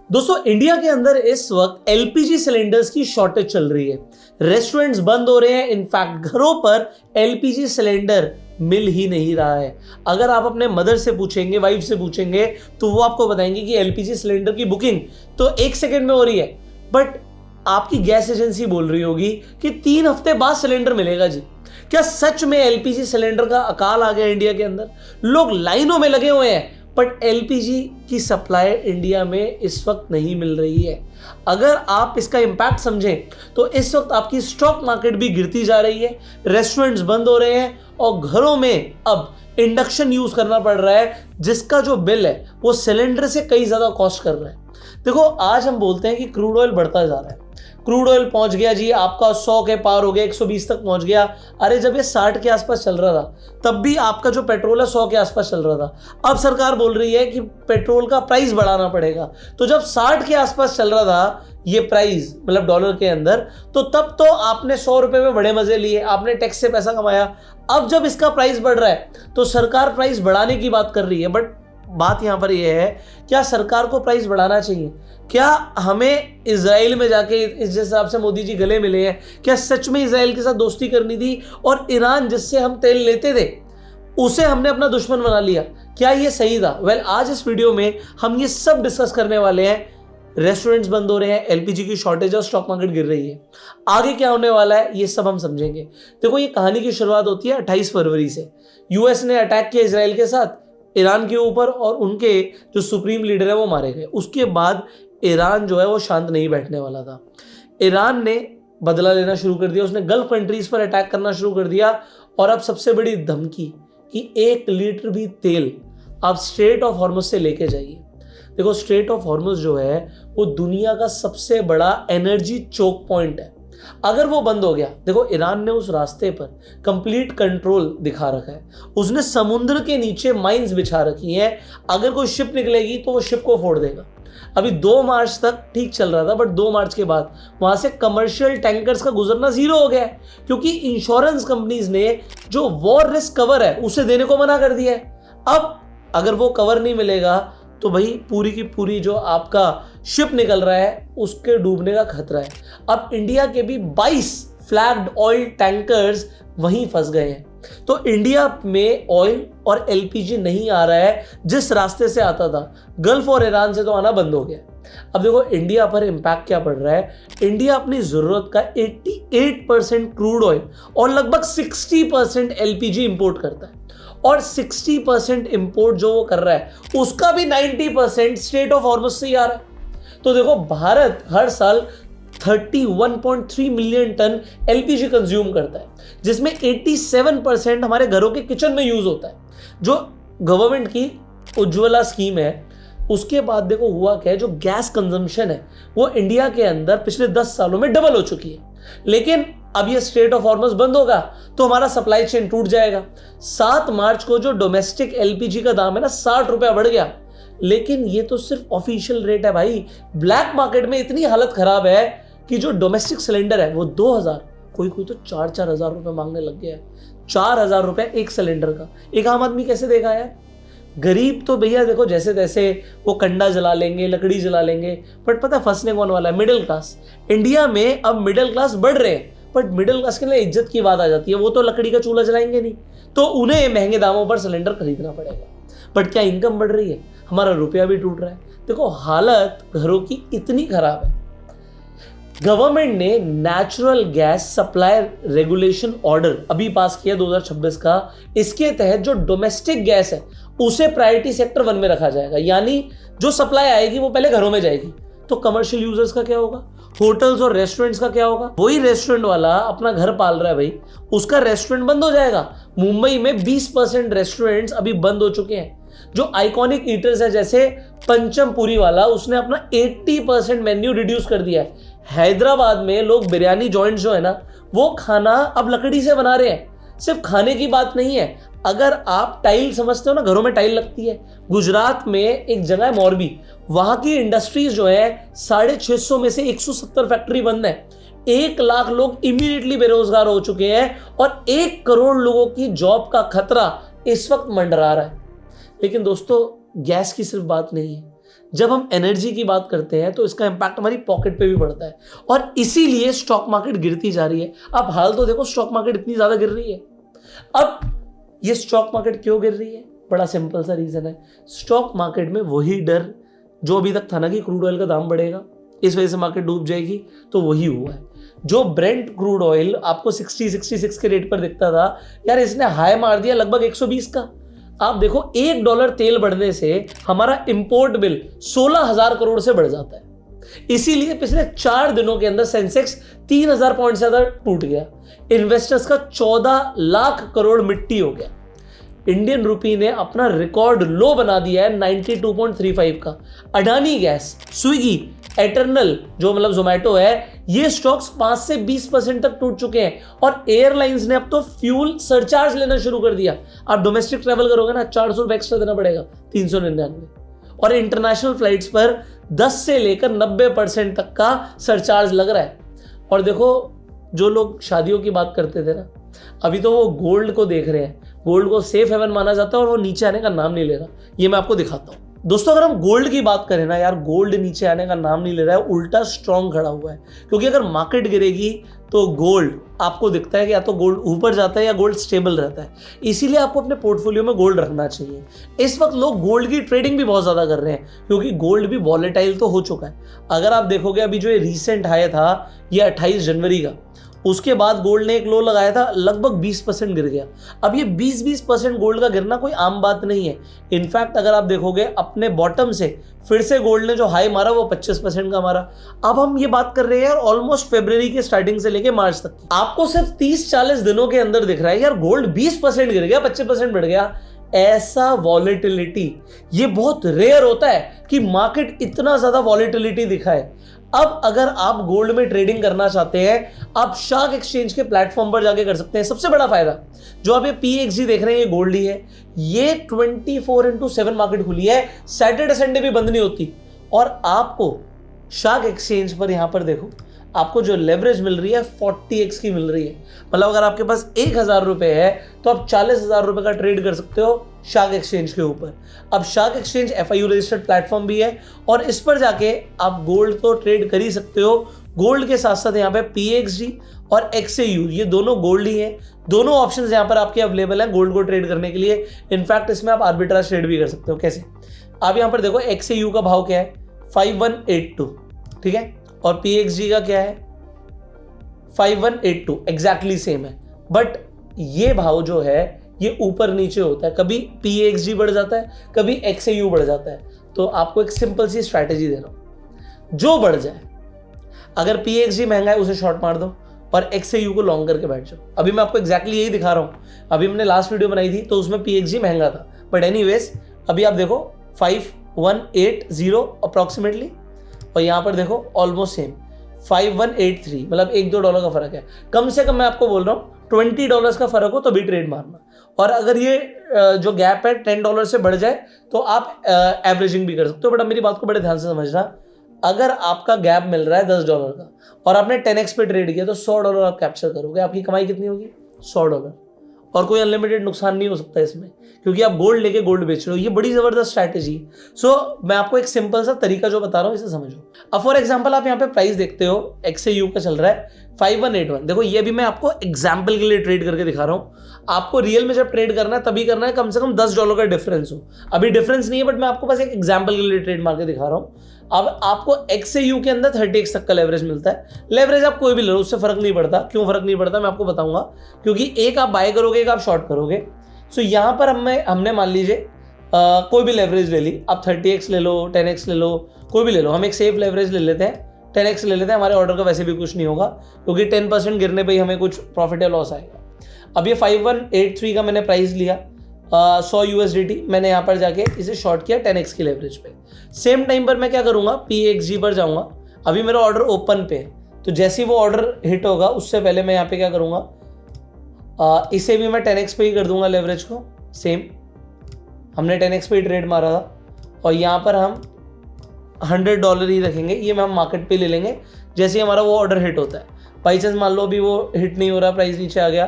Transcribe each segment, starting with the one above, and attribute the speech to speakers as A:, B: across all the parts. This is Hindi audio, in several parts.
A: दोस्तों इंडिया के अंदर इस वक्त एलपीजी सिलेंडर्स की शॉर्टेज चल रही है। रेस्टोरेंट्स बंद हो रहे हैं, इनफैक्ट घरों पर एलपीजी सिलेंडर मिल ही नहीं रहा है। अगर आप अपने मदर से पूछेंगे, वाइफ से पूछेंगे, तो वो आपको बताएंगे कि एलपीजी सिलेंडर की बुकिंग तो 1 सेकंड में हो रही है, बट आपकी गैस एजेंसी बोल रही होगी कि 3 हफ्ते बाद सिलेंडर मिलेगा जी। क्या सच में एलपीजी सिलेंडर का अकाल आ गया इंडिया के अंदर? लोग लाइनों में लगे हुए हैं, बट एलपीजी की सप्लाई इंडिया में इस वक्त नहीं मिल रही है। अगर आप इसका इंपैक्ट समझें तो इस वक्त आपकी स्टॉक मार्केट भी गिरती जा रही है, रेस्टोरेंट्स बंद हो रहे हैं और घरों में अब इंडक्शन यूज करना पड़ रहा है, जिसका जो बिल है वो सिलेंडर से कई ज्यादा कॉस्ट कर रहा है। देखो, आज हम बोलते हैं कि क्रूड ऑयल बढ़ता जा रहा है, क्रूड ऑयल पहुंच गया जी आपका 100 के पार हो गया, 120 तक पहुंच गया। अरे जब ये 60 के आसपास चल रहा था तब भी आपका जो पेट्रोल है 100 के आसपास चल रहा था। अब सरकार बोल रही है कि पेट्रोल का प्राइस बढ़ाना पड़ेगा। तो जब 60 के आसपास चल रहा था ये प्राइस, मतलब डॉलर के अंदर, तो तब तो आपने 100 रुपए में बड़े मजे लिए, आपने टैक्स से पैसा कमाया। अब जब इसका प्राइस बढ़ रहा है तो सरकार प्राइस बढ़ाने की बात कर रही है, बट बात यहां पर यह है, क्या सरकार को प्राइस बढ़ाना चाहिए? क्या हमें इजराइल में जाके इस हिसाब से मोदी जी गले मिले हैं? क्या सच में इजराइल के साथ दोस्ती करनी थी और ईरान जिससे हम तेल लेते थे उसे हमने अपना दुश्मन बना लिया? क्या ये सही था? वेल, आज इस वीडियो में हम ये सब डिस्कस करने वाले हैं। रेस्टोरेंट्स बंद हो रहे हैं, एलपीजी की शॉर्टेज और स्टॉक मार्केट गिर रही है, आगे क्या होने वाला है ये सब हम समझेंगे। देखो, ये कहानी की शुरुआत होती है 28 फरवरी से। यूएस ने अटैक किया इजराइल के साथ, ईरान के ऊपर, और उनके जो सुप्रीम लीडर है वो मारे गए। उसके बाद ईरान जो है वो शांत नहीं बैठने वाला था। ईरान ने बदला लेना शुरू कर दिया, उसने गल्फ कंट्रीज पर अटैक करना शुरू कर दिया। और अब सबसे बड़ी धमकी कि 1 लीटर भी तेल आप स्ट्रेट ऑफ हॉर्मुज से लेके जाइए। देखो, स्ट्रेट ऑफ हॉर्मुज जो है वो दुनिया का सबसे बड़ा एनर्जी चोक पॉइंट है। अगर वो बंद हो गया, देखो ईरान ने उस रास्ते पर कंप्लीट कंट्रोल दिखा रखा है। उसने समुद्र के नीचे माइंस बिछा रखी हैं। अगर कोई शिप निकलेगी तो वो शिप को फोड़ देगा। अभी 2 मार्च तक ठीक चल रहा था, बट 2 मार्च के बाद वहां से कमर्शियल टैंकर्स का गुजरना जीरो हो गया है, क्योंकि इंश्योरेंस कंपनीज ने जो वॉर रिस्क कवर है उसे देने को मना कर दिया है। अब अगर वो कवर नहीं मिलेगा तो भाई पूरी की पूरी जो आपका शिप निकल रहा है उसके डूबने का खतरा है। अब इंडिया के भी 22 फ्लैग्ड ऑयल टैंकर्स वहीं फंस गए हैं। तो इंडिया में ऑयल और एलपीजी नहीं आ रहा है जिस रास्ते से आता था। गल्फ और ईरान से तो आना बंद हो गया। अब देखो इंडिया पर इंपैक्ट क्या पड़ रहा है। इंडिया अपनी जरूरत का 88% क्रूड ऑयल और लगभग 60% एलपीजी इंपोर्ट करता है, और 60% इंपोर्ट जो वो कर रहा है उसका भी 90% स्ट्रेट ऑफ हॉर्मुज से ही आ रहा है। तो देखो, भारत हर साल 31.3 मिलियन टन एलपीजी कंज्यूम करता है, जिसमें 87% हमारे घरों के किचन में यूज होता है। जो गवर्नमेंट की उज्ज्वला स्कीम है, उसके बाद देखो हुआ क्या है, जो गैस कंजम्पशन है वो इंडिया के अंदर पिछले 10 सालों में डबल हो चुकी है। लेकिन अब ये स्ट्रेट ऑफ हॉर्मुज बंद होगा तो हमारा सप्लाई चेन टूट जाएगा। 7 मार्च को जो डोमेस्टिक एलपीजी का दाम है ना 60 रुपया बढ़ गया, लेकिन ये तो सिर्फ ऑफिशियल रेट है भाई। ब्लैक मार्केट में इतनी हालत खराब है कि जो डोमेस्टिक सिलेंडर है वो 2000, कोई तो 4-4 हजार रुपए मांगने लग गया है। 4000 रुपए एक सिलेंडर का एक आम आदमी कैसे देगा यार? गरीब तो भैया देखो जैसे तैसे वो कंडा जला लेंगे, लकड़ी जला लेंगे, बट पता फंसने कौन वाला है? Middle class. इंडिया में अब मिडिल क्लास बढ़ रहे हैं, बट मिडिल क्लास के लिए इज्जत की बात आ जाती है। वो तो लकड़ी का चूल्हा जलाएंगे नहीं, तो उन्हें महंगे दामों पर सिलेंडर खरीदना पड़ेगा। बट क्या इनकम बढ़ रही है? हमारा रुपया भी टूट रहा है। देखो, हालत घरों की इतनी खराब है। गवर्नमेंट ने natural gas supply regulation order अभी पास किया 2026 का। इसके तहत जो डोमेस्टिक गैस है उसे प्रायोरिटी सेक्टर 1 में रखा जाएगा, यानी जो सप्लाई आएगी वो पहले घरों में जाएगी। तो कमर्शियल यूजर्स का क्या होगा? होटल्स और रेस्टोरेंट्स का क्या होगा? वही रेस्टोरेंट वाला अपना घर पाल रहा है भाई, उसका रेस्टोरेंट बंद हो जाएगा। मुंबई में 20% रेस्टोरेंट्स अभी बंद हो चुके हैं। जो आइकॉनिक ईटर्स है जैसे पंचम पुरी वाला, उसने अपना 80% मेन्यू रिड्यूस कर दिया है। हैदराबाद में लोग बिरयानी जॉइंट जो है ना वो खाना अब लकड़ी से बना रहे हैं। सिर्फ खाने की बात नहीं है, अगर आप टाइल समझते हो ना, घरों में टाइल लगती है। गुजरात में एक जगह है मोरबी, वहां की इंडस्ट्रीज जो है 650 में से 170 फैक्ट्री बंद है। 1 लाख लोग इमीडिएटली बेरोजगार हो चुके हैं और 1 करोड़ लोगों की जॉब का खतरा इस वक्त मंडरा रहा है। लेकिन दोस्तों, गैस की सिर्फ बात नहीं है। जब हम एनर्जी की बात करते हैं तो इसका इंपैक्ट हमारी पॉकेट पे भी पड़ता है, और इसीलिए स्टॉक मार्केट गिरती जा रही है। अब हाल तो देखो, स्टॉक मार्केट इतनी ज्यादा गिर रही है। अब ये स्टॉक मार्केट क्यों गिर रही है? बड़ा सिंपल सा रीजन है। स्टॉक मार्केट में वही डर जो अभी तक था ना कि क्रूड ऑयल का दाम बढ़ेगा, इस वजह से मार्केट डूब जाएगी, तो वही हुआ है। जो ब्रेंट क्रूड ऑयल आपको 66 के रेट पर दिखता था, यार इसने हाई मार दिया लगभग 120 का। आप देखो, $1 तेल बढ़ने से हमारा इंपोर्ट बिल 16,000 करोड़ से बढ़ जाता है। इसीलिए पिछले 4 दिनों के अंदर सेंसेक्स 3,000 पॉइंट से ज्यादा टूट गया। इन्वेस्टर्स का 14 लाख करोड़ मिट्टी हो गया। इंडियन रुपी ने अपना रिकॉर्ड लो बना दिया है 92.35 का। अडानी गैस, स्विगी, एटर्नल जो मतलब जोमेटो है, ये स्टॉक्स 5 से 20% तक टूट चुके हैं। और एयरलाइंस ने अब तो फ्यूल सरचार्ज लेना शुरू कर दिया। आप डोमेस्टिक ट्रेवल करोगे ना, 400 रुपए एक्स्ट्रा देना पड़ेगा, 399। और इंटरनेशनल फ्लाइट्स पर 10 से लेकर 90% तक का सरचार्ज लग रहा है। और देखो, जो लोग शादियों की बात करते थे ना, अभी तो वो गोल्ड को देख रहे हैं। गोल्ड को सेफ हेवन माना जाता है और वो नीचे आने का नाम नहीं ले रहा। ये मैं आपको दिखाता हूँ। दोस्तों, अगर हम गोल्ड की बात करें ना यार, गोल्ड नीचे आने का नाम नहीं ले रहा है, उल्टा स्ट्रॉन्ग खड़ा हुआ है। क्योंकि अगर मार्केट गिरेगी तो गोल्ड आपको दिखता है कि या तो गोल्ड ऊपर जाता है या गोल्ड स्टेबल रहता है। इसीलिए आपको अपने पोर्टफोलियो में गोल्ड रखना चाहिए। इस वक्त लोग गोल्ड की ट्रेडिंग भी बहुत ज्यादा कर रहे हैं, क्योंकि गोल्ड भी वॉलेटाइल तो हो चुका है। अगर आप देखोगे, अभी जो ये रिसेंट हाई था ये 28 जनवरी का, उसके बाद गोल्ड ने एक लो लगाया था, लगभग 20% गिर गया। अब ये 20% गोल्ड का गिरना कोई आम बात नहीं है। इनफैक्ट अगर आप देखोगे, अपने बॉटम से फिर से गोल्ड ने जो हाई मारा वो 25% का मारा। अब हम ये बात कर रहे हैं यार ऑलमोस्ट फरवरी के स्टार्टिंग से लेके मार्च तक। आपको सिर्फ 30-40 दिनों के अंदर दिख रहा है यार गोल्ड 20% गिर गया, 25% बढ़ गया। ऐसा वॉलेटिलिटी ये बहुत रेयर होता है कि मार्केट इतना ज्यादा वॉलेटिलिटी दिखाए। अब अगर आप गोल्ड में ट्रेडिंग करना चाहते हैं, आप शार्क एक्सचेंज के प्लेटफॉर्म पर जाके कर सकते हैं। सबसे बड़ा फायदा, जो आप ये PXG देख रहे हैं, ये गोल्ड ही है। ये 24/7 मार्केट खुली है, सैटरडे संडे भी बंद नहीं होती। और आपको शार्क एक्सचेंज पर यहां पर देखो, आपको जो लेवरेज मिल रही है 40x की मिल रही है। मतलब अगर आपके पास 1,000 रुपए है तो आप 40,000 रुपए का ट्रेड कर सकते हो शार्क एक्सचेंज के ऊपर। अब shark exchange FIU registered platform भी है, और इस पर जाके आप गोल्ड तो ट्रेड कर ही सकते हो। गोल्ड के साथ साथ यहाँ पे PXG और XAU, ये दोनों गोल्ड ही है। दोनों ऑप्शंस यहाँ पर आपके अवेलेबल हैं गोल्ड को ट्रेड करने के लिए। इनफैक्ट इसमें आप आर्बिट्राज ट्रेड भी कर सकते हो। कैसे? आप यहाँ पर देखो, XAU का भाव क्या है, 5182, ठीक है, और PXG का क्या है, 5182, एग्जैक्टली सेम है। बट ये भाव जो है ये ऊपर नीचे होता है, कभी PXG बढ़ जाता है, कभी XAU बढ़ जाता है। तो आपको एक सिंपल सी स्ट्रैटेजी दे रहा हूं, जो बढ़ जाए, अगर PXG महंगा है उसे शॉर्ट मार दो और XAU को लॉन्ग करके बैठ जाओ। अभी मैं आपको एग्जैक्टली यही दिखा रहा हूं। अभी हमने लास्ट वीडियो बनाई थी तो उसमें PXG महंगा था, बट एनीवेज अभी आप देखो 5180 अप्रॉक्सीमेटली, और यहां पर देखो ऑलमोस्ट सेम 5183, मतलब $1-2 का फर्क है। कम से कम मैं आपको बोल रहा हूं $20 का फर्क हो तो भी ट्रेड मारना। और अगर ये जो गैप है $10 से बढ़ जाए तो आप एवरेजिंग भी कर सकते हो। बट अब मेरी बात को बड़े ध्यान से समझना, अगर आपका गैप मिल रहा है $10 का और आपने 10x पे ट्रेड किया तो $100 आप कैप्चर करोगे। आपकी कमाई कितनी होगी? $100। और कोई अनलिमिटेड नुकसान नहीं हो सकता इसमें, क्योंकि आप गोल्ड लेके गोल्ड बेच रहे हो। ये बड़ी जबरदस्त स्ट्रैटेजी है। सो मैं आपको एक सिंपल सा तरीका जो बता रहा हूँ इसे समझो। अब फॉर एग्जांपल आप यहाँ पे प्राइस देखते हो, XAU का चल रहा है 5181। देखो ये भी मैं आपको एग्जाम्पल के लिए ट्रेड करके दिखा रहा हूँ। आपको रियल में जब ट्रेड करना है तभी करना है, कम से कम $10 का डिफरेंस हो। अभी डिफरेंस नहीं है, बट मैं आपको बस एक एग्जाम्पल के लिए ट्रेड मार के दिखा रहा हूँ। अब आपको XAU के अंदर 30x तक का लेवरेज मिलता है। लेवरेज आप कोई भी ले लो, उससे फर्क नहीं पड़ता। क्यों फर्क नहीं पड़ता मैं आपको बताऊंगा, क्योंकि एक आप बाय करोगे, एक आप शॉर्ट करोगे। सो यहाँ पर हमने मान लीजिए कोई भी लेवरेज ले ली, आप 30x ले लो, 10x ले लो, कोई भी ले लो। हम एक सेफ लेवरेज ले लेते हैं, 10x ले लेते हैं। हमारे ऑर्डर का वैसे भी कुछ नहीं होगा, क्योंकि 10% गिरने पर ही हमें कुछ प्रॉफिट या लॉस आएगा। अब ये 5183 का मैंने प्राइस लिया, 100 USDT मैंने यहाँ पर जाके इसे शॉर्ट किया 10x की लेवरेज पे। सेम टाइम पर मैं क्या करूँगा, PXG पर जाऊँगा। अभी मेरा ऑर्डर ओपन पे है, तो जैसे ही वो ऑर्डर हिट होगा उससे पहले मैं यहाँ पे क्या करूँगा, इसे भी मैं 10x पे ही कर दूंगा लेवरेज को। सेम हमने 10x पे ही ट्रेड मारा था, और यहाँ पर हम $100 ही रखेंगे। ये हम मार्केट पे ले लेंगे जैसे ही हमारा वो ऑर्डर हिट होता है। बाई चांस मान लो अभी वो हिट नहीं हो रहा, प्राइस नीचे आ गया,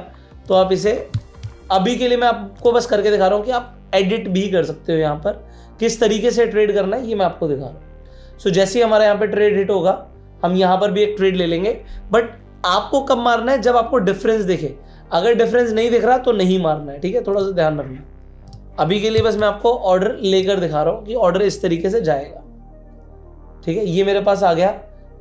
A: तो आप इसे, अभी के लिए मैं आपको बस करके दिखा रहा हूँ कि आप एडिट भी कर सकते हो यहाँ पर, किस तरीके से ट्रेड करना है ये मैं आपको दिखा रहा हूँ। सो जैसे ही हमारा यहाँ पे ट्रेड हिट होगा, हम यहाँ पर भी एक ट्रेड ले लेंगे, बट आपको कब मारना है, जब आपको डिफरेंस दिखे। अगर डिफरेंस नहीं दिख रहा तो नहीं मारना है, ठीक है, थोड़ा सा ध्यान रखना। अभी के लिए बस मैं आपको ऑर्डर लेकर दिखा रहा हूँ कि ऑर्डर इस तरीके से जाएगा, ठीक है। ये मेरे पास आ गया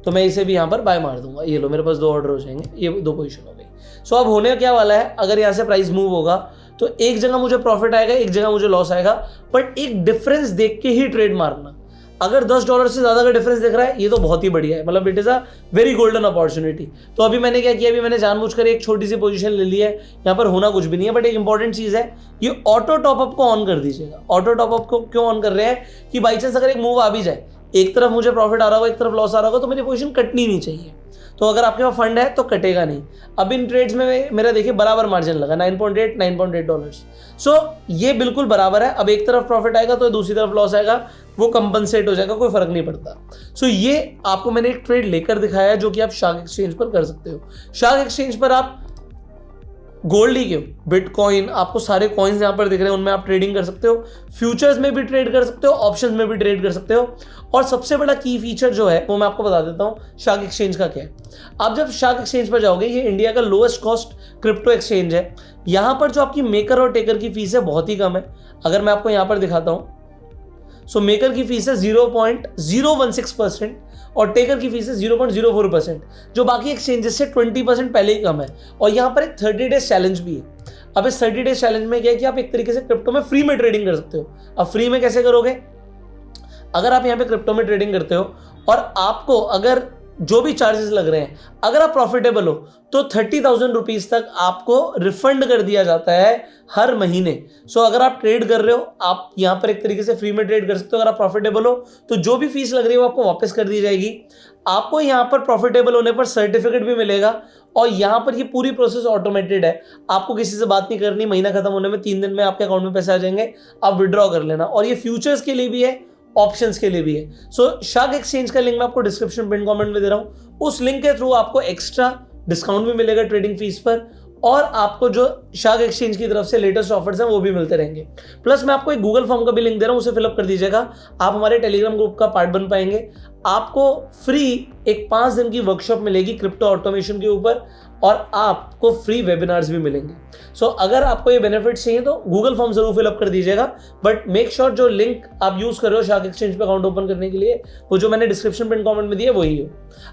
A: तो मैं इसे भी यहाँ पर बाय मार दूंगा। ये लो, मेरे पास 2 ऑर्डर हो जाएंगे, ये 2 पोजीशन हो गई। सो अब होने क्या वाला है, अगर यहाँ से प्राइस मूव होगा तो एक जगह मुझे प्रॉफिट आएगा, एक जगह मुझे लॉस आएगा, बट एक डिफरेंस देख के ही ट्रेड मारना। अगर $10 से ज्यादा का डिफरेंस दिख रहा है, ये तो बहुत ही बढ़िया है, मतलब it is a very golden opportunity. तो अभी मैंने क्या किया, अभी मैंने जानबूझकर एक छोटी सी पोजीशन ले ली है। यहाँ पर होना कुछ भी नहीं है, बट एक इंपॉर्टेंट चीज है, ये ऑटो टॉपअप को ऑन कर दीजिएगा। ऑटो टॉपअप को क्यों ऑन कर रहे हैं कि बाई चांस अगर एक मूव आ भी जाए, एक तरफ मुझे प्रॉफिट आ रहा होगा, एक तरफ लॉस आ रहा होगा, तो मेरी पोजीशन कटनी नहीं चाहिए। तो अगर आपके पास फंड है तो कटेगा नहीं। अब इन ट्रेड्स में मेरा देखिए बराबर मार्जिन लगा, $9.8 सो ये बिल्कुल बराबर है। अब एक तरफ प्रॉफिट आएगा तो दूसरी तरफ लॉस आएगा, वो कंपनसेट हो जाएगा, कोई फर्क नहीं पड़ता। सो ये आपको मैंने एक ट्रेड लेकर दिखाया है जो कि आप शार्क एक्सचेंज पर कर सकते हो। शार्क एक्सचेंज पर आप गोल्ड ही क्यों, बिटकॉइन, आपको सारे कॉइन्स यहाँ पर दिख रहे हैं, उनमें आप ट्रेडिंग कर सकते हो। फ्यूचर्स में भी ट्रेड कर सकते हो, ऑप्शंस में भी ट्रेड कर सकते हो। और सबसे बड़ा की फीचर जो है वो मैं आपको बता देता हूँ शार्क एक्सचेंज का क्या है। आप जब शार्क एक्सचेंज पर जाओगे, ये इंडिया का लोएस्ट कॉस्ट क्रिप्टो एक्सचेंज है। यहाँ पर जो आपकी मेकर और टेकर की फीस है बहुत ही कम है। अगर मैं आपको यहाँ पर दिखाता हूँ, सो मेकर की फीस है 0.016% और टेकर की फीस है 0.04%, जो बाकी एक्सचेंजेस से 20% पहले ही कम है। और यहाँ पर एक 30 डेज चैलेंज भी है। अब इस 30 डेज चैलेंज में क्या है कि आप एक तरीके से क्रिप्टो में फ्री में ट्रेडिंग कर सकते हो। अब फ्री में कैसे करोगे, अगर आप यहाँ पे क्रिप्टो में ट्रेडिंग करते हो और आपको अगर जो भी चार्जेस लग रहे हैं, अगर आप प्रॉफिटेबल हो तो 30,000 रुपीज तक आपको रिफंड कर दिया जाता है हर महीने। सो अगर आप ट्रेड कर रहे हो, आप यहाँ पर एक तरीके से फ्री में ट्रेड कर सकते हो। अगर आप प्रॉफिटेबल हो तो जो भी फीस लग रही है वो आपको वापस कर दी जाएगी। आपको यहाँ पर प्रॉफिटेबल होने पर सर्टिफिकेट भी मिलेगा और यहाँ पर ये पूरी प्रोसेस ऑटोमेटेड है। आपको किसी से बात नहीं करनी, महीना खत्म होने में 3 दिन में आपके अकाउंट में पैसे आ जाएंगे, आप विड्रॉ कर लेना। और ये फ्यूचर्स के लिए भी है, ऑप्शंस के लिए भी है। सो शार्क एक्सचेंज का लिंक मैं आपको डिस्क्रिप्शन पिन कमेंट में दे रहा हूं। उस लिंक के थ्रू आपको एक्स्ट्रा डिस्काउंट भी मिलेगा ट्रेडिंग फीस पर, और आपको जो शार्क एक्सचेंज की तरफ से लेटेस्ट ऑफर्स हैं वो भी मिलते रहेंगे। प्लस मैं आपको एक गूगल फॉर्म का भी लिंक दे रहा हूं, उसे फिलअप कर दीजिएगा। आप हमारे टेलीग्राम ग्रुप का पार्ट बन पाएंगे। आपको फ्री एक 5 दिन की वर्कशॉप मिलेगी क्रिप्टो ऑटोमेशन के ऊपर, और आपको फ्री वेबिनार्स भी मिलेंगे। सो अगर आपको ये बेनिफिट्स चाहिए तो गूगल फॉर्म जरूर फिलअप कर दीजिएगा, बट मेक श्योर जो लिंक आप यूज कर रहे हो शार्क एक्सचेंज पे अकाउंट ओपन करने के लिए, वो जो मैंने डिस्क्रिप्शन पिन कमेंट में दिया वही हो।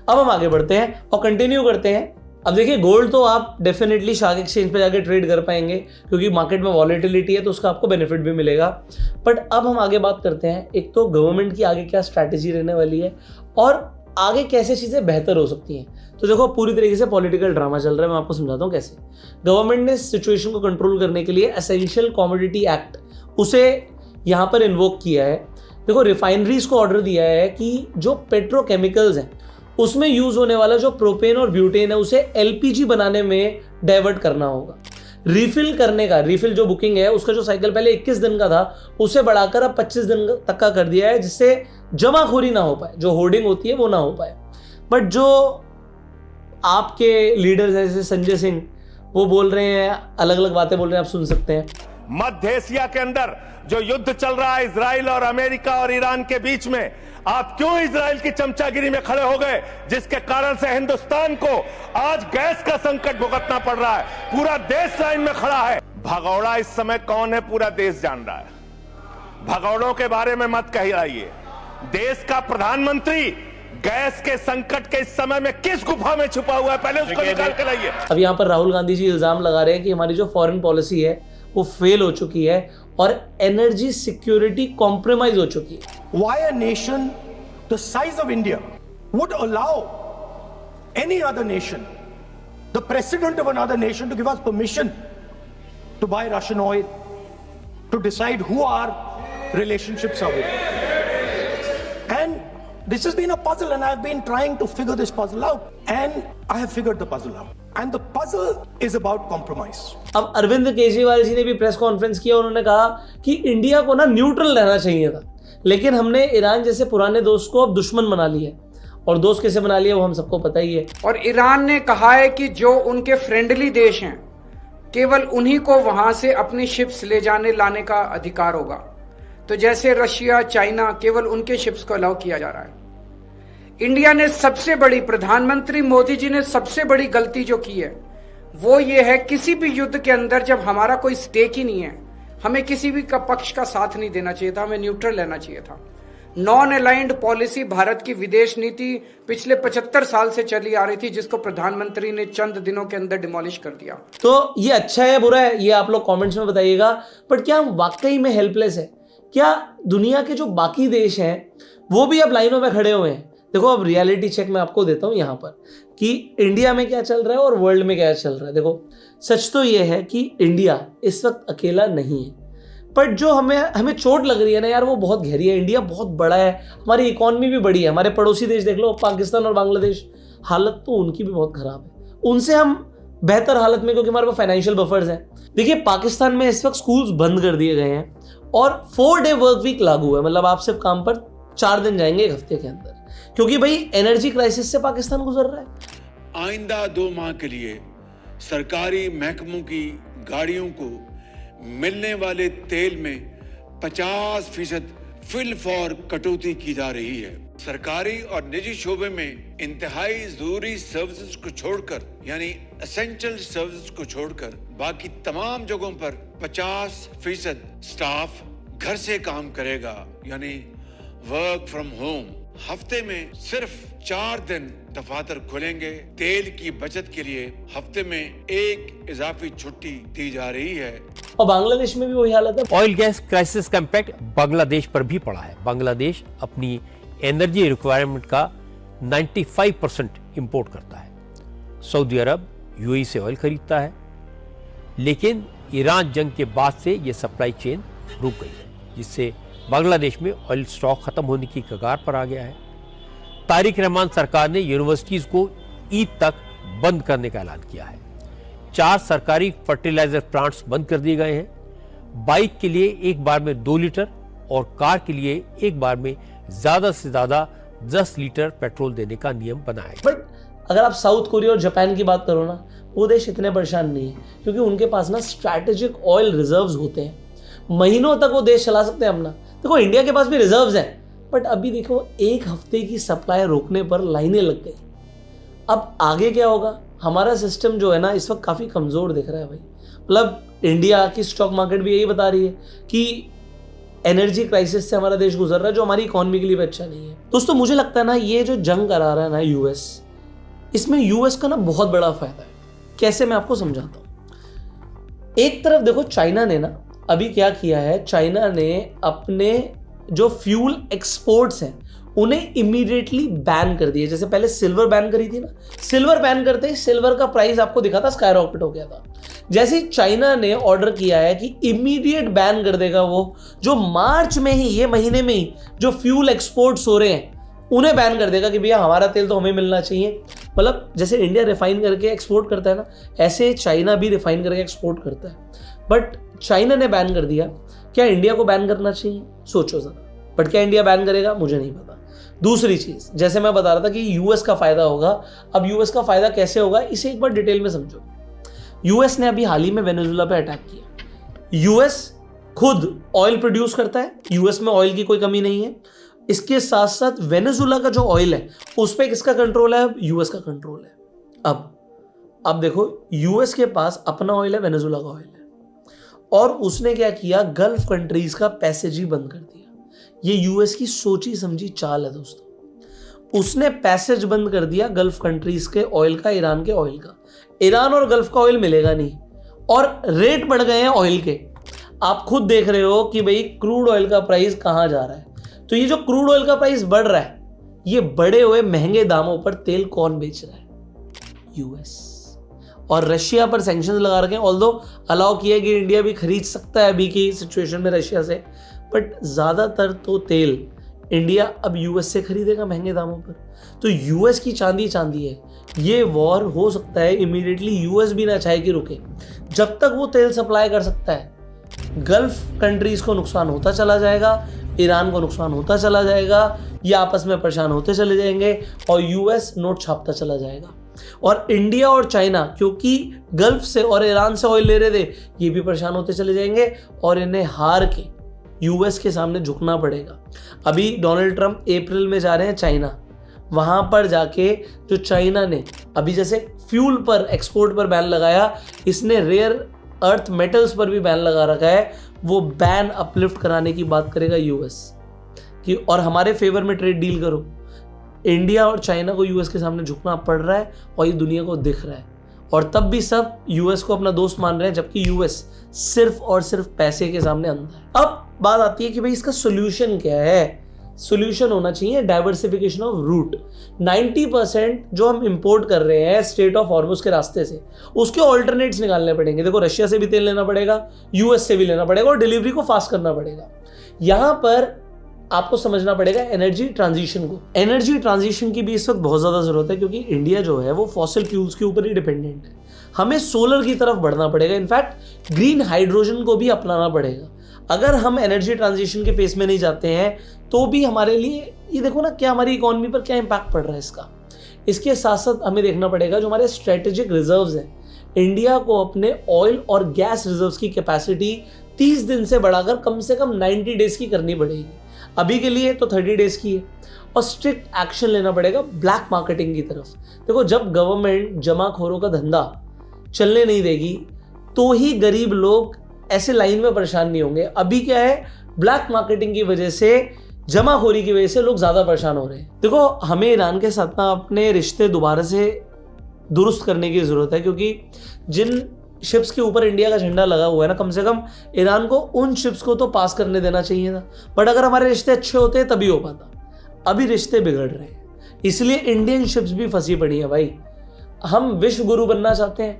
A: अब हम आगे बढ़ते हैं और कंटिन्यू करते हैं। अब देखिए, गोल्ड तो आप डेफिनेटली शार्क एक्सचेंज पे जाके ट्रेड कर पाएंगे क्योंकि मार्केट में वॉलेटिलिटी है, तो उसका आपको बेनिफिट भी मिलेगा। बट अब हम आगे बात करते हैं, एक तो गवर्नमेंट की आगे क्या स्ट्रैटेजी रहने वाली है और आगे कैसे चीज़ें बेहतर हो सकती हैं। तो देखो, पूरी तरीके से पॉलिटिकल ड्रामा चल रहा है, मैं आपको समझाता हूँ कैसे। गवर्नमेंट ने इस सिचुएशन को कंट्रोल करने के लिए एसेंशियल कमोडिटी एक्ट उसे यहाँ पर इन्वोक किया है। देखो, रिफाइनरीज को ऑर्डर दिया है कि जो पेट्रोकेमिकल्स हैं उसमें यूज होने वाला जो प्रोपेन और ब्यूटेन है उसे एलपीजी बनाने में डाइवर्ट करना होगा। रिफिल करने का, रिफिल जो बुकिंग है उसका जो साइकिल पहले 21 दिन का था उसे बढ़ाकर अब 25 दिन तक का कर दिया है, जिससे जमाखोरी ना हो पाए, जो होर्डिंग होती है वो ना हो पाए। बट जो आपके लीडर्स हैं जैसे संजय सिंह, वो बोल रहे हैं, अलग अलग बातें बोल रहे हैं, आप सुन सकते हैं।
B: मध्य एशिया के अंदर जो युद्ध चल रहा है इजराइल और अमेरिका और ईरान के बीच में, आप क्यों इजराइल की चमचागिरी में खड़े हो गए, जिसके कारण से हिंदुस्तान को आज गैस का संकट भुगतना पड़ रहा है। पूरा देश लाइन में खड़ा है। भगौड़ा इस समय कौन है पूरा देश जान रहा है। भगौड़ों के बारे में मत कहिए। देश का प्रधानमंत्री गैस के संकट के इस समय में किस गुफा में छुपा हुआ है, पहले उसको निकाल के लाइए।
A: अब यहाँ पर राहुल गांधी जी इल्जाम लगा रहे हैं कि हमारी जो फॉरेन पॉलिसी है वो फेल हो चुकी है और एनर्जी सिक्योरिटी कॉम्प्रोमाइज हो चुकी है।
C: Why a nation the size of India would allow any other nation, the president of another nation, to give us permission to buy Russian oil, to decide who our relationships are with? And this has been a puzzle, and I've been trying to figure this puzzle out, and I have figured the puzzle out. And the puzzle is about compromise.
A: अब अरविंद केजरीवाल जी ने भी प्रेस कॉन्फ्रेंस किया, उन्होंने कहा कि इंडिया को ना न्यूट्रल रहना चाहिए था, लेकिन हमने ईरान जैसे पुराने दोस्त को अब दुश्मन बना लिया, और दोस्त कैसे बना लिया वो हम सबको पता ही है।
D: और ईरान ने कहा है कि जो उनके फ्रेंडली देश हैं केवल उन्हीं को वहां से अपनी शिप्स ले जाने लाने का अधिकार होगा। तो जैसे रशिया, चाइना, केवल उनके शिप्स को अलाउ किया जा रहा है। इंडिया ने सबसे बड़ी, प्रधानमंत्री मोदी जी ने सबसे बड़ी गलती जो की है वो ये है, किसी भी युद्ध के अंदर जब हमारा कोई स्टेक ही नहीं है, हमें किसी भी का पक्ष का साथ नहीं देना चाहिए था, हमें न्यूट्रल रहना चाहिए था। नॉन अलाइंड पॉलिसी भारत की विदेश नीति पिछले 75 साल से चली आ रही थी, जिसको प्रधानमंत्री ने चंद दिनों के अंदर डिमोलिश कर दिया।
A: तो ये अच्छा है बुरा है, ये आप लोग कमेंट्स में बताइएगा। बट क्या हम वाकई में हेल्पलेस है? क्या दुनिया के जो बाकी देश हैं वो भी अब लाइनों में खड़े हुए हैं? देखो, अब रियलिटी चेक मैं आपको देता हूं यहां पर कि इंडिया में क्या चल रहा है और वर्ल्ड में क्या चल रहा है। देखो, सच तो ये है कि इंडिया इस वक्त अकेला नहीं है, बट जो हमें चोट लग रही है ना यार, वो बहुत गहरी है। इंडिया बहुत बड़ा है, हमारी इकॉनमी भी बड़ी है। हमारे पड़ोसी देश देख लो, पाकिस्तान और बांग्लादेश, हालत तो उनकी भी बहुत खराब है। उनसे हम बेहतर हालत में, क्योंकि हमारे पास फाइनेंशियल बफर्स हैं। देखिए, पाकिस्तान में इस वक्त स्कूल्स बंद कर दिए गए हैं और 4 डे वर्क वीक लागू है। मतलब आप सिर्फ काम पर 4 दिन जाएंगे एक हफ्ते के अंदर, क्योंकि भाई एनर्जी क्राइसिस से पाकिस्तान गुजर रहा है।
E: आइंदा 2 माह के लिए सरकारी महकमों की गाड़ियों को मिलने वाले तेल में 50% फिल फॉर कटौती की जा रही है। सरकारी और निजी शोबे में इंतहाई जरूरी सर्विसेज को छोड़कर, यानी एसेंशियल सर्विसेज को छोड़कर, बाकी तमाम जगहों पर 50% स्टाफ घर से काम करेगा, यानी वर्क फ्रॉम होम। हफ्ते में सिर्फ 4 दिन दफातर खुलेंगे। तेल की बचत के लिए हफ्ते में 1 इजाफी छुट्टी दी जा रही है।
A: और बांग्लादेश में भी वही हालत है।
F: ऑयल गैस क्राइसिस का इम्पैक्ट बांग्लादेश पर भी पड़ा है। बांग्लादेश अपनी एनर्जी रिक्वायरमेंट का 95% इंपोर्ट करता है। सऊदी अरब यूएई से ऑयल खरीदता है, लेकिन ईरान जंग के बाद से ये सप्लाई चेन रुक गई है, जिससे बांग्लादेश में ऑयल स्टॉक खत्म होने की कगार पर आ गया है। तारिक रहमान सरकार ने यूनिवर्सिटीज को ईद तक बंद करने का ऐलान किया है। 4 सरकारी फर्टिलाइजर प्लांट्स बंद कर दिए गए हैं। बाइक के लिए एक बार में 2 लीटर और कार के लिए एक बार में ज्यादा से ज्यादा 10 लीटर पेट्रोल देने का नियम बनाया है।
A: बट अगर आप साउथ कोरिया और जापान की बात करो ना, वो देश इतने परेशान नहीं है, क्योंकि उनके पास ना स्ट्रैटेजिक ऑयल रिजर्व्स होते हैं। महीनों तक वो देश चला सकते हैं अपना। देखो, इंडिया के पास भी रिजर्व्स हैं, बट अभी देखो, 1 हफ्ते की सप्लाई रोकने पर लाइनें लग गई। अब आगे क्या होगा? हमारा सिस्टम जो है ना, इस वक्त काफ़ी कमज़ोर दिख रहा है भाई। मतलब इंडिया की स्टॉक मार्केट भी यही बता रही है कि एनर्जी क्राइसिस से हमारा देश गुजर रहा है, जो हमारी इकॉनमी के लिए भी अच्छा नहीं है। दोस्तों, मुझे लगता है ना, ये जो जंग करा रहा है ना यूएस, इसमें यूएस का ना बहुत बड़ा फायदा है। कैसे, मैं आपको समझाता हूँ। एक तरफ देखो, चाइना ने ना अभी क्या किया है, चाइना ने अपने जो फ्यूल एक्सपोर्ट्स हैं उन्हें इमीडिएटली बैन कर दिए। जैसे पहले सिल्वर बैन करी थी ना, सिल्वर बैन करते ही सिल्वर का प्राइस आपको दिखा था स्काई रॉकेट हो गया था। जैसे ही चाइना ने ऑर्डर किया है कि इमीडिएट बैन कर देगा, वो जो मार्च में ही, ये महीने में ही जो फ्यूल एक्सपोर्ट्स हो रहे हैं उन्हें बैन कर देगा कि भैया हमारा तेल तो हमें मिलना चाहिए। मतलब जैसे इंडिया रिफाइन करके एक्सपोर्ट करता है ना, ऐसे चाइना भी रिफाइन करके एक्सपोर्ट करता है। बट चाइना ने बैन कर दिया। क्या इंडिया को बैन करना चाहिए? सोचो जरा। बट क्या इंडिया बैन करेगा? मुझे नहीं पता। दूसरी चीज, जैसे मैं बता रहा था कि यूएस का फायदा होगा। अब यूएस का फायदा कैसे होगा, इसे एक बार डिटेल में समझो। यूएस ने अभी हाल ही में वेनेजुएला पे अटैक किया। यूएस खुद ऑयल प्रोड्यूस करता है, यूएस में ऑयल की कोई कमी नहीं है। इसके साथ साथ वेनेजुएला का जो ऑयल है उस पर किसका कंट्रोल है? अब यूएस का कंट्रोल है। अब देखो, यूएस के पास अपना ऑयल है, वेनेजुएला का ऑयल है, और उसने क्या किया, गल्फ कंट्रीज का पैसेज ही बंद कर दिया। ये यूएस की सोची समझी चाल है दोस्तों। उसने पैसेज बंद कर दिया गल्फ कंट्रीज के ऑयल का, ईरान के ऑयल का। ईरान और गल्फ का ऑयल मिलेगा नहीं, और रेट बढ़ गए हैं ऑयल के। आप खुद देख रहे हो कि भाई क्रूड ऑयल का प्राइस कहां जा रहा है। तो ये जो क्रूड ऑयल का प्राइस बढ़ रहा है, ये बढ़े हुए महंगे दामों पर तेल कौन बेच रहा है? यूएस। और रशिया पर सैंक्शंस लगा रखे हैं। ऑल्दो अलाउ किया कि इंडिया भी खरीद सकता है अभी की सिचुएशन में रशिया से, बट ज़्यादातर तो तेल इंडिया अब यूएस से खरीदेगा महंगे दामों पर। तो यूएस की चांदी चांदी है। ये वॉर हो सकता है इमीडिएटली यूएस भी ना चाहे कि रुके। जब तक वो तेल सप्लाई कर सकता है, गल्फ कंट्रीज को नुकसान होता चला जाएगा, ईरान को नुकसान होता चला जाएगा, ये आपस में परेशान होते चले जाएंगे, और यूएस नोट छापता चला जाएगा। और इंडिया और चाइना, क्योंकि गल्फ से और ईरान से ऑयल ले रहे थे, ये भी परेशान होते चले जाएंगे, और इन्हें हार के यूएस के सामने झुकना पड़ेगा। अभी डोनाल्ड ट्रंप अप्रैल में जा रहे हैं चाइना, वहाँ पर जाके जो चाइना ने अभी जैसे फ्यूल पर एक्सपोर्ट पर बैन लगाया, इसने रेयर अर्थ मेटल्स पर भी बैन लगा रखा है। वो बैन अपलिफ्ट कराने की बात करेगा यूएस कि और हमारे फेवर में ट्रेड डील करो। इंडिया और चाइना को यूएस के सामने झुकना पड़ रहा है और ये दुनिया को दिख रहा है, और तब भी सब यूएस को अपना दोस्त मान रहे हैं, जबकि यूएस सिर्फ और सिर्फ पैसे के सामने अंधा है। अब बात आती है कि भाई इसका सोल्यूशन क्या है। सोल्यूशन होना चाहिए डाइवर्सिफिकेशन ऑफ रूट। 90% जो हम इंपोर्ट कर रहे हैं स्ट्रेट ऑफ हॉर्मुज के रास्ते से, उसके ऑल्टरनेट्स निकालने पड़ेंगे। देखो, रशिया से भी तेल लेना पड़ेगा, यूएस से भी लेना पड़ेगा, और डिलीवरी को फास्ट करना पड़ेगा। यहां पर आपको समझना पड़ेगा एनर्जी ट्रांजिशन को। एनर्जी ट्रांजिशन की भी इस वक्त बहुत ज़्यादा ज़रूरत है, क्योंकि इंडिया जो है वो फॉसिल फ्यूल्स के ऊपर ही डिपेंडेंट है। हमें सोलर की तरफ बढ़ना पड़ेगा, इनफैक्ट ग्रीन हाइड्रोजन को भी अपनाना पड़ेगा। अगर हम एनर्जी ट्रांजिशन के फेस में नहीं जाते हैं तो भी हमारे लिए ये देखो ना क्या हमारी इकोनॉमी पर क्या इम्पैक्ट पड़ रहा है इसका। इसके साथ साथ हमें देखना पड़ेगा जो हमारे स्ट्रेटेजिक रिजर्व्स हैं, इंडिया को अपने ऑयल और गैस रिजर्व्स की कैपेसिटी 30 दिन से बढ़ाकर कम से कम 90 डेज की करनी पड़ेगी। अभी के लिए तो 30 डेज की है, और स्ट्रिक्ट एक्शन लेना पड़ेगा ब्लैक मार्केटिंग की तरफ। देखो, जब गवर्नमेंट जमाखोरों का धंधा चलने नहीं देगी तो ही गरीब लोग ऐसे लाइन में परेशान नहीं होंगे। अभी क्या है, ब्लैक मार्केटिंग की वजह से, जमाखोरी की वजह से लोग ज्यादा परेशान हो रहे हैं। देखो, हमें ईरान के साथ ना अपने रिश्ते दोबारा से दुरुस्त करने की जरूरत है, क्योंकि जिन शिप्स के ऊपर इंडिया का झंडा लगा हुआ है ना, कम से कम ईरान को उन शिप्स को तो पास करने देना चाहिए था। बट अगर हमारे रिश्ते अच्छे होते तभी हो पाता। अभी रिश्ते बिगड़ रहे हैं, इसलिए इंडियन शिप्स भी फंसी पड़ी है भाई। हम विश्व गुरु बनना चाहते हैं,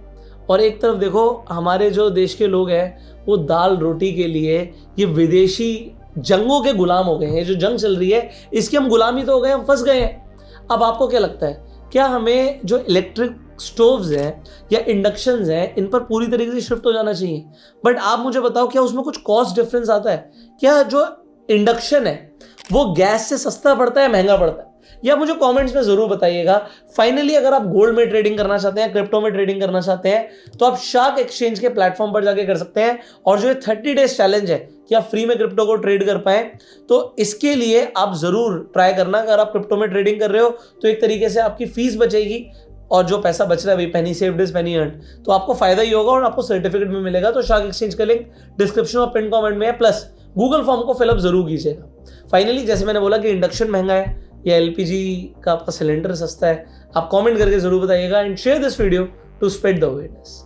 A: और एक तरफ देखो हमारे जो देश के लोग हैं वो दाल रोटी के लिए ये विदेशी जंगों के गुलाम हो गए हैं। जो जंग चल रही है इसकी हम गुलामी तो हो गए, हम फंस गए हैं। अब आपको क्या लगता है, क्या हमें जो इलेक्ट्रिक स्टोव्स हैं या इंडक्शंस हैं इन पर पूरी तरीके से शिफ्ट हो जाना चाहिए? बट आप मुझे बताओ, क्या उसमें कुछ कॉस्ट डिफरेंस आता है? क्या जो इंडक्शन है वो गैस से सस्ता पड़ता है, महंगा पड़ता है? या मुझे कमेंट्स में जरूर बताइएगा। फाइनली, अगर आप गोल्ड में ट्रेडिंग करना चाहते हैं, क्रिप्टो में ट्रेडिंग करना चाहते हैं, तो आप शार्क एक्सचेंज के प्लेटफॉर्म पर जाके कर सकते हैं। और जो 30 डेज चैलेंज है कि आप फ्री में क्रिप्टो को ट्रेड कर पाए, तो इसके लिए आप जरूर ट्राई करना। अगर आप क्रिप्टो में ट्रेडिंग कर रहे हो तो एक तरीके से आपकी फीस बचेगी, और जो पैसा बच रहा है पेनी सेव्ड इज पेनी अर्न्ड, तो आपको फायदा ही होगा और आपको सर्टिफिकेट भी मिलेगा। तो शार्क एक्सचेंज का लिंक डिस्क्रिप्शन और पिन कमेंट में है, प्लस गूगल फॉर्म को फिलअप जरूर कीजिएगा। फाइनली, जैसे मैंने बोला कि इंडक्शन महंगा है या एलपीजी का आपका सिलेंडर सस्ता है, आप कमेंट करके जरूर बताइएगा। And share this video to spread the awareness.